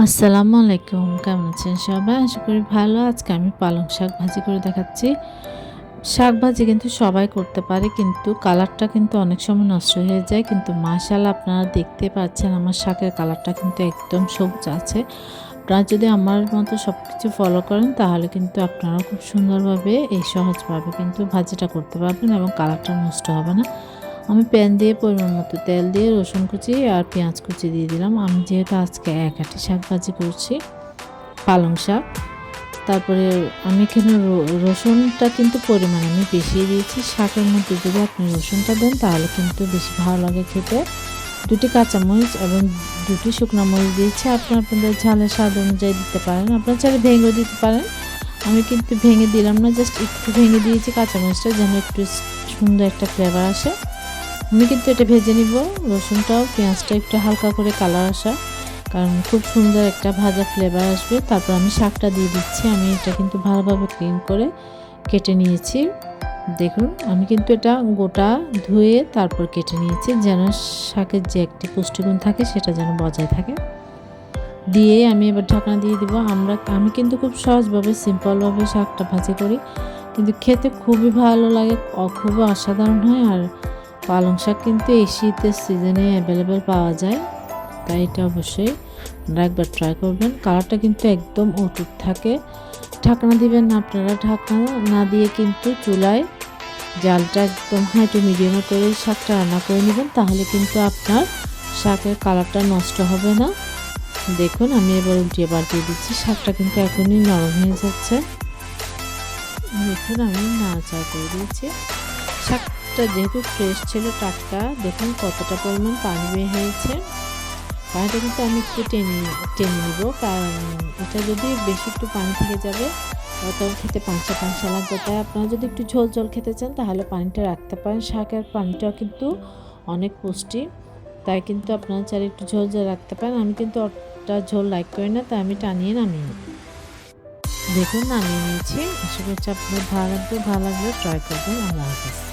আসসালামু আলাইকুম। কেমন আছেন সবাই? আশা করি ভালো। আজকে আমি পালং শাক ভাজি করে দেখাচ্ছি। শাক ভাজি কিন্তু সবাই করতে পারে, কিন্তু কালারটা কিন্তু অনেক সময় নষ্ট হয়ে যায়। কিন্তু মাশাআল্লাহ আপনারা দেখতে পাচ্ছেন আমার শাকের কালারটা কিন্তু একদম সবুজ আছে। আপনারা যদি আমার মতো সবকিছু ফলো করেন তাহলে কিন্তু আপনারাও খুব সুন্দরভাবে সহজভাবে কিন্তু ভাজিটা করতে পারবেন এবং কালারটা নষ্ট হবে না। আমি প্যান দিয়ে পরিমাণ মতো তেল দিয়ে রসুন কুচি আর পেঁয়াজ কুচি দিয়ে দিলাম। আমি যেহেতু আজকে এক আঁটি শাক ভাজি করছি, পালং শাক। তারপরে আমি এখানে রসুনটা কিন্তু পরিমাণ আমি বেশি দিয়েছি। শাকের মধ্যে যদি আপনি রসুনটা দেন তাহলে কিন্তু বেশি ভালো লাগে খেতে। ২টি কাঁচামরিচ এবং ২টি শুকনো মরিচ দিয়েছি। আপনাদের ঝালের স্বাদ অনুযায়ী দিতে পারেন। আপনারা চাইলে ভেঙেও দিতে পারেন। আমি কিন্তু ভেঙে দিলাম না, জাস্ট একটু ভেঙে দিয়েছি কাঁচামরিচটা যেন একটু সুন্দর একটা ফ্লেভার আসে। আমি কিন্তু এটা ভেজে নিব, রসুনটাও পেঁয়াজটা একটু হালকা করে কালার আসা, কারণ খুব সুন্দর একটা ভাজা ফ্লেভার আসবে। তারপর আমি শাকটা দিয়ে দিচ্ছি। আমি এটা কিন্তু ভালোভাবে ক্লিন করে কেটে নিয়েছি। দেখুন আমি কিন্তু এটা গোটা ধুয়ে তারপর কেটে নিয়েছি, যেন শাকের যে একটি পুষ্টিগুণ থাকে সেটা যেন বজায় থাকে। দিয়ে আমি এবার ঢাকনা দিয়ে দিব। আমি কিন্তু খুব সহজভাবে সিম্পলভাবে শাকটা ভাজি করি, কিন্তু খেতে খুবই ভালো লাগে, খুবই অসাধারণ হয়। আর পালং শাক কিন্তু এই শীতের সিজনে অ্যাভেলেবেল পাওয়া যায়, তাই এটা অবশ্যই আপনারা একবার ট্রাই করবেন। কালারটা কিন্তু একদম অটুট থাকে। ঢাকনা দিবেন না, আপনারা ঢাকনা না দিয়ে কিন্তু চুলায় জালটা একদম হাই টু মিডিয়ামে করে শাকটা রান্না করে নেবেন, তাহলে কিন্তু আপনার শাকের কালারটা নষ্ট হবে না। দেখুন আমি এবার উল্টিয়ে পাল্টিয়ে দিচ্ছি। শাকটা কিন্তু এখনই নরম হয়ে যাচ্ছে। দেখুন আমি নাড়াচাড়া করে দিয়েছি। শাকটা যেহেতু ফ্রেশ ছিল, টাটকা, দেখুন কতটা পরিমাণ পানি বের হয়েছে। পানিটা কিন্তু আমি একটু টেনে নিব, কারণ এটা যদি বেশি একটু পানি থেকে যাবে তখন খেতে পাঁচা পাঁচা লাগবে। তাই আপনারা যদি একটু ঝোল ঝোল খেতে চান তাহলে পানিটা রাখতে পারেন। শাকের পানিটাও কিন্তু অনেক পুষ্টি, তাই কিন্তু আপনারা চাইলে একটু ঝোল ঝোল রাখতে পারেন। আমি কিন্তু অতটা ঝোল লাইক করি না, তাই আমি টানিয়ে নামিয়ে নিই। দেখুন নামিয়ে নিয়েছি। আশা করছি আপনাদের ভালো লাগবে। ভালো লাগলে ট্রাই করবেন। আল্লাহ হাফেজ।